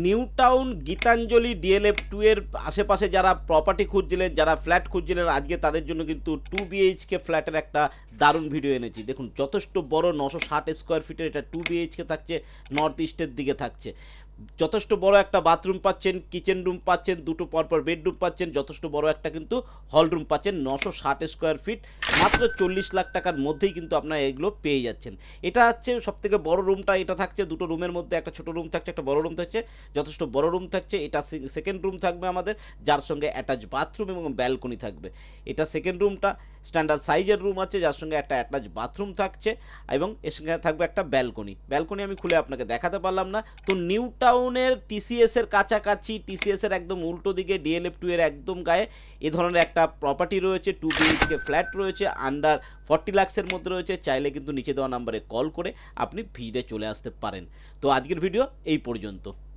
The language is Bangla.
নিউ টাউন গীতাঞ্জলি ডিএলএফ 2 এর আশেপাশে যারা প্রপার্টি খুঁজছিলেন, যারা ফ্ল্যাট খুঁজছিলেন, আজকে তাদের জন্য কিন্তু 2 বিএইচকে ফ্ল্যাটের একটা দারুণ ভিডিও এনেছি। দেখুন যথেষ্ট বড় 960 স্কোয়ার ফিটের এটা 2 বিএইচকে থাকছে, নর্থ ইস্টের দিকে থাকছে। যথেষ্ট বড় একটা বাথরুম পাচ্ছেন, কিচেন রুম পাচ্ছেন, দুটো পরপর বেডরুম পাচ্ছেন, যথেষ্ট বড় একটা কিন্তু হল রুম পাচ্ছেন। 960 স্কোয়ার ফিট, মাত্র 40 লাখ টাকার মধ্যেই কিন্তু আপনারা এগুলো পেয়ে যাচ্ছেন। এটা হচ্ছে সবথেকে বড় রুমটা, এটা থাকছে দুটো রুমের মধ্যে, একটা ছোট রুম থাকছে, একটা বড় রুম থাকছে, যথেষ্ট বড় রুম থাকছে। এটা সেকেন্ড রুম থাকবে আমাদের, যার সঙ্গে অ্যাটাচ বাথরুম এবং ব্যালকনি থাকবে। এটা সেকেন্ড রুমটা স্ট্যান্ডার্ড সাইজের রুম আছে, যার সঙ্গে একটা অ্যাটাচ বাথরুম থাকছে এবং এর সঙ্গে থাকবে একটা ব্যালকনি। ব্যালকনি আমি খুলে আপনাকে দেখাতে পারলাম না। তো নিউ টাউনের টিসিএস এর কাছাকাছি, টিসিএস এর একদম উল্টো দিকে, ডিএলএফ 2 এর একদম গায়ে এ ধরনের একটা প্রপার্টি রয়েছে, 2 বিএইচকে ফ্ল্যাট রয়েছে, আন্ডার 40 লাখসের মধ্যে রয়েছে। চাইলে কিন্তু নিচে দেওয়া নাম্বারে কল করে আপনি ভিড়ে চলে আসতে পারেন। তো আজকের ভিডিও এই পর্যন্ত।